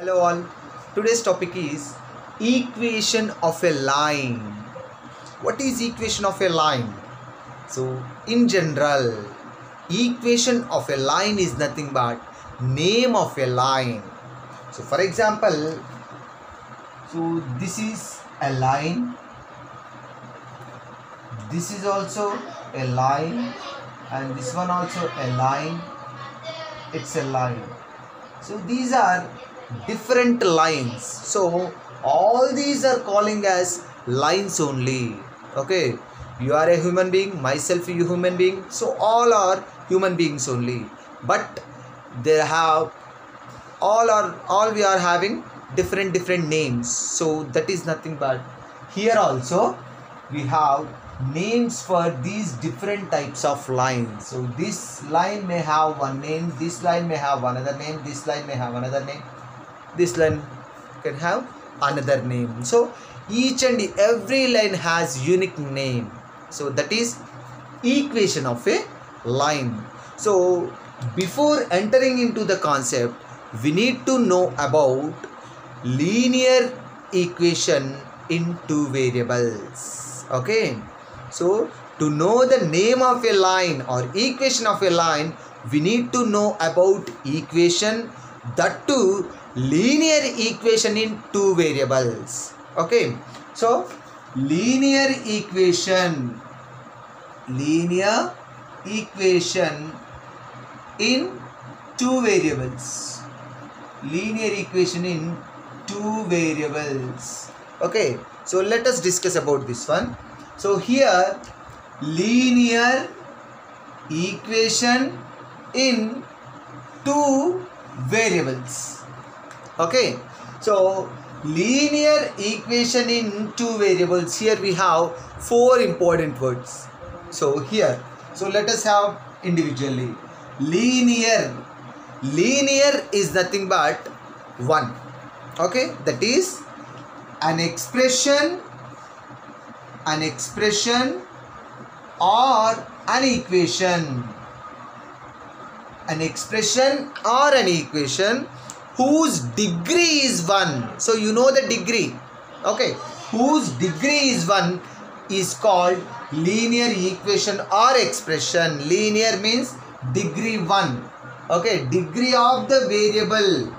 Hello all. Today's topic is equation of a line. What is equation of a line? So in general, equation of a line is nothing but name of a line. So for example, this is a line. This is also a line, and this one also a line. It's a line. So these are different lines. So all these are calling as lines only. Okay, you are a human being, myself a human being, so all are human beings only, but they have all we are having different names. So that is nothing but here also we have names for these different types of lines. So this line may have one name, this line may have another name, this line may have another name, this line can have another name. So each and every line has unique name. So that is equation of a line. So before entering into the concept, we need to know about linear equation in two variables. Okay, so to know the name of a line or equation of a line, we need to know about equation, that too linear equation in two variables. Okay, so linear equation in two variables. Linear equation in two variables. Okay, so let us discuss about this one. So here linear equation in two variables. Okay, so linear equation in two variables, here we have four important words. So here, so let us have individually. Linear is nothing but one. Okay, that is an expression or an equation. An expression or an equation whose degree is 1. So you know the degree. Okay, whose degree is 1 is called linear equation or expression. Linear means degree 1. Okay, degree of the variable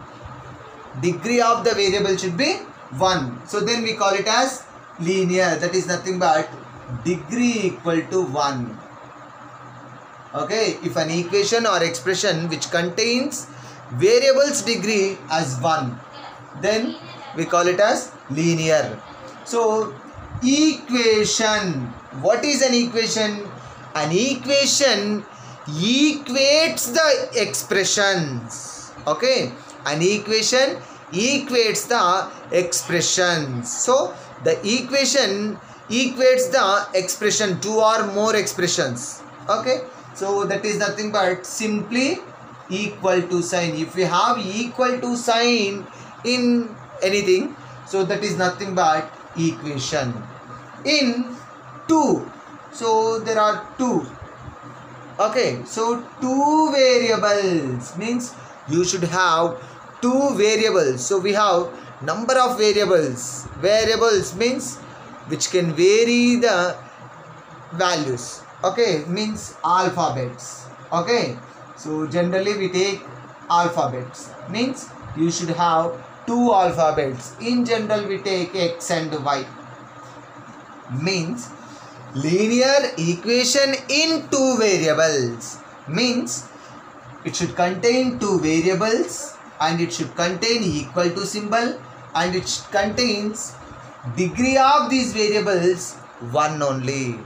should be 1. So then we call it as linear. That is nothing but degree equal to 1. Okay, if an equation or expression which contains variable's degree as 1, then we call it as linear. So equation, what is an equation? An equation equates the expressions. Okay, an equation equates the expressions. So the equation equates the expression, two or more expressions. Okay, so that is nothing but simply equal to sign. If we have equal to sign in anything, so that is nothing but equation. In two, so there are two. Okay, so two variables means you should have two variables. So we have number of variables. Variables means which can vary the values. Okay, means alphabets. Okay, so generally we take alphabets, means you should have two alphabets. In general we take X and Y. Means linear equation in two variables means it should contain two variables and it should contain equal to symbol and it contains degree of these variables 1 only.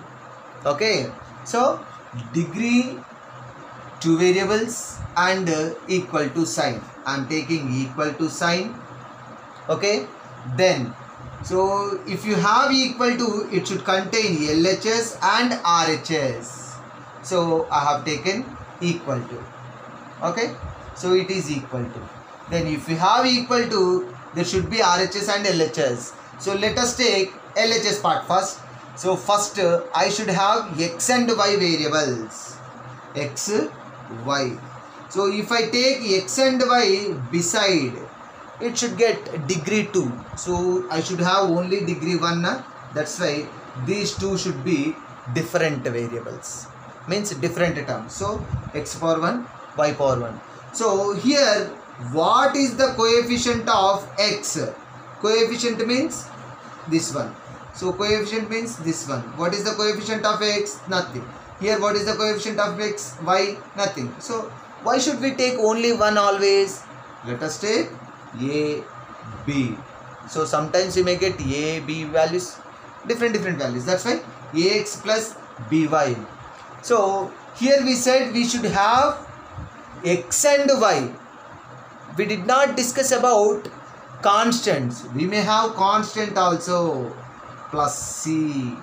Okay, so degree two variables and equal to sign. I am taking equal to sign. Okay, then so if you have equal to, it should contain LHS and RHS. So I have taken equal to. Okay, so it is equal to. Then if you have equal to, there should be RHS and LHS. So let us take LHS part first. So first I should have X and Y variables. X, Y. So if I take X and Y beside it should get degree 2. So I should have only degree 1. That's why these two should be different variables. Means different terms. So x power 1, y power 1. So here what is the coefficient of x? Coefficient means this one. So coefficient means this one. What is the coefficient of x? Nothing. Here what is the coefficient of x? Y? Nothing. So why should we take only one always? Let us take a, b. So sometimes we may get a, b values, different values. That's why ax plus by. So here we said we should have x and y. We did not discuss about constants. We may have constant also, plus c.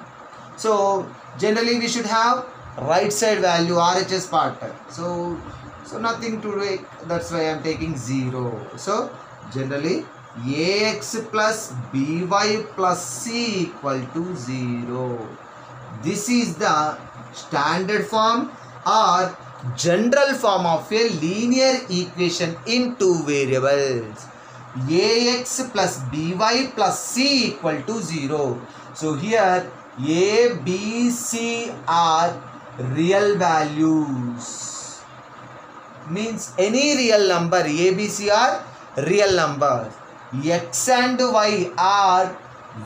So generally we should have right side value, RHS part. So nothing to do. That's why I am taking 0. So generally ax plus by plus c equal to 0. This is the standard form or general form of a linear equation in two variables. Ax plus by plus c equal to 0. So here a, b, c are real values. Means any real number, a, b, c are real numbers. X and y are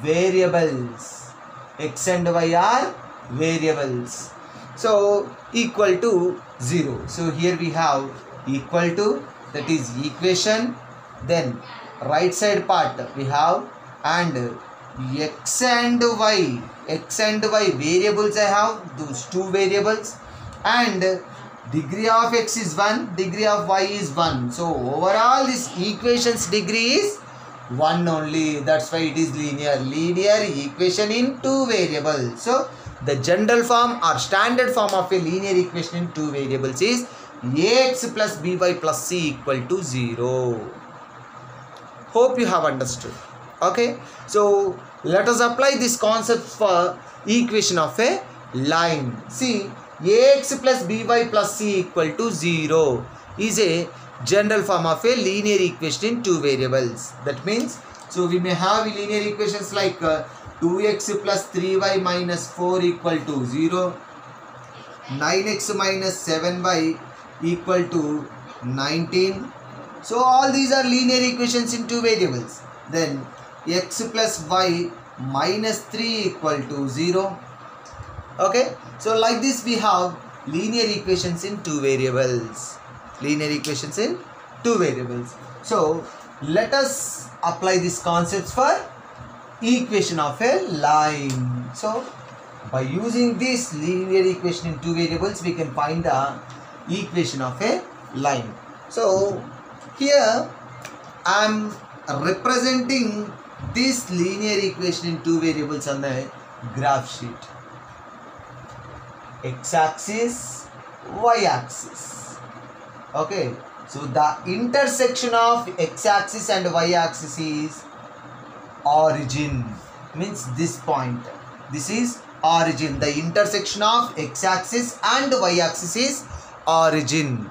variables. X and y are variables. So equal to 0. So here we have equal to, that is equation. Then right side part we have, and x and y variables. I have those two variables, and degree of x is 1, degree of y is 1. So overall this equation's degree is 1 only. That's why it is linear equation in two variables. So the general form or standard form of a linear equation in two variables is ax plus by plus c equal to 0. Hope you have understood. Okay, so let us apply this concept for equation of a line. See, ax plus by plus c equal to 0 is a general form of a linear equation in two variables. That means, so we may have linear equations like 2x plus 3y minus 4 equal to 0, 9x minus 7y equal to 19. So all these are linear equations in two variables. Then x plus y minus 3 equal to 0. Okay, so like this we have linear equations in two variables. Linear equations in two variables. So let us apply these concepts for equation of a line. So by using this linear equation in two variables, we can find the equation of a line. So here I am representing this linear equation in two variables on the graph sheet. X-axis, y-axis. Okay, so the intersection of x-axis and y-axis is origin. Means this point. This is origin. The intersection of x-axis and y-axis is origin.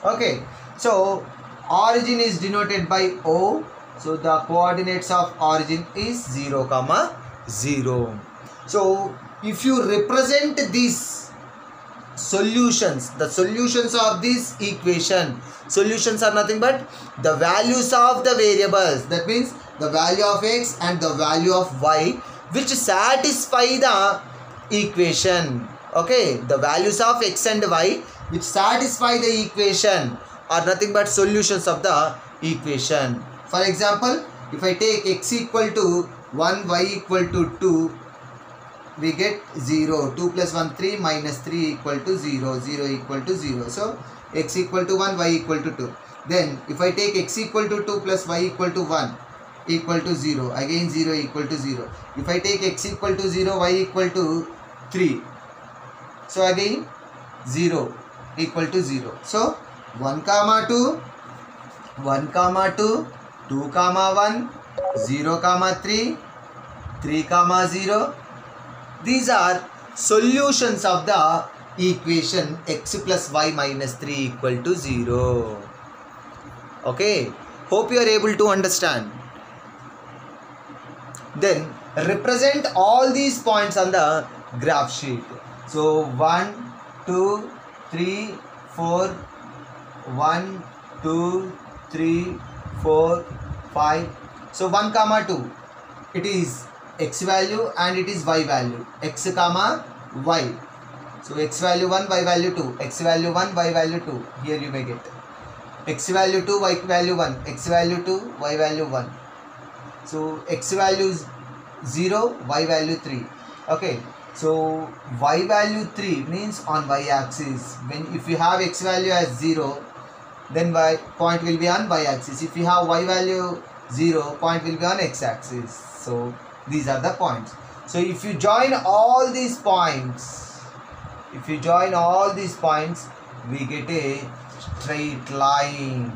Okay, so origin is denoted by O. So the coordinates of origin is 0, 0. So if you represent these solutions, the solutions of this equation, solutions are nothing but the values of the variables. That means the value of x and the value of y which satisfy the equation. Okay, the values of x and y which satisfy the equation are nothing but solutions of the equation. For example, if I take x equal to 1, y equal to 2, we get 0. 2 plus 1, 3, minus 3 equal to 0. 0 equal to 0. So x equal to 1, y equal to 2. Then if I take x equal to 2 plus y equal to 1 equal to 0. Again 0 equal to 0. If I take x equal to 0, y equal to 3. So again 0 equal to 0. So 1, 2, 1, 2, 2, 1, 0, 3, 3, 0. These are solutions of the equation x plus y minus 3 equal to 0. Okay. Hope you are able to understand. Then represent all these points on the graph sheet. So 1, 2, 3, 4, 1, 2, 3, 4, 5. So 1, 2. It is x value and it is y value. X, y. So x value 1, y value 2. X value 1, y value 2. Here you may get x value 2, y value 1. X value 2, y value 1. So x value is 0, y value 3. Okay. So y value 3 means on y axis. If you have x value as 0, then y point will be on y axis. If you have y value 0, point will be on x axis. So these are the points. So if you join all these points, we get a straight line.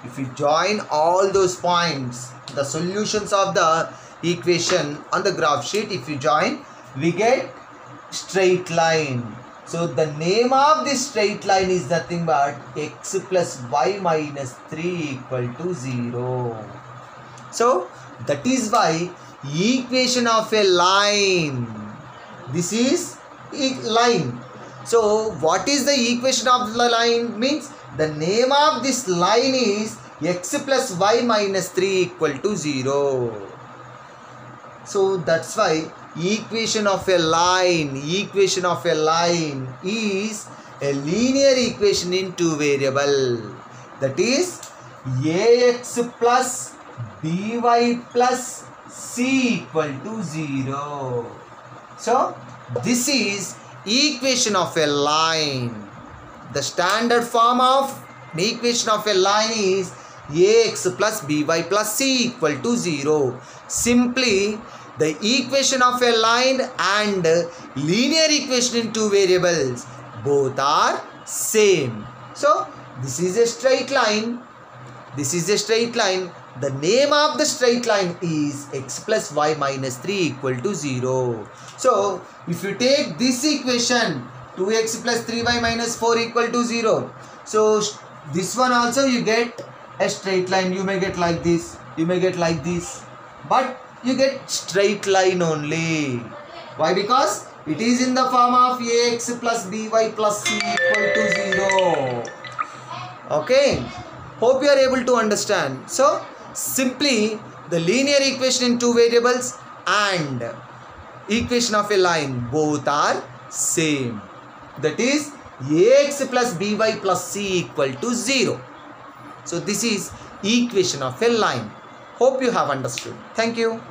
If you join all those points, the solutions of the equation on the graph sheet, if you join, we get straight line. So the name of this straight line is nothing but x plus y minus 3 equal to 0. So that is why equation of a line, this is a line. So what is the equation of the line? Means the name of this line is x plus y minus 3 equal to 0. So that's why equation of a line is a linear equation in two variable. That is ax plus by plus c equal to 0. So this is equation of a line. The standard form of the equation of a line is ax plus by plus c equal to 0. Simply the equation of a line and linear equation in two variables, both are same. So this is a straight line. The name of the straight line is x plus y minus 3 equal to 0. So if you take this equation, 2x plus 3y minus 4 equal to 0. So this one also you get a straight line. You may get like this, you may get like this, but you get straight line only. Why? Because it is in the form of ax plus by plus c equal to 0. Okay. Hope you are able to understand. So simply the linear equation in two variables and equation of a line, both are same. That is ax plus by plus c equal to 0. So this is equation of a line. Hope you have understood. Thank you.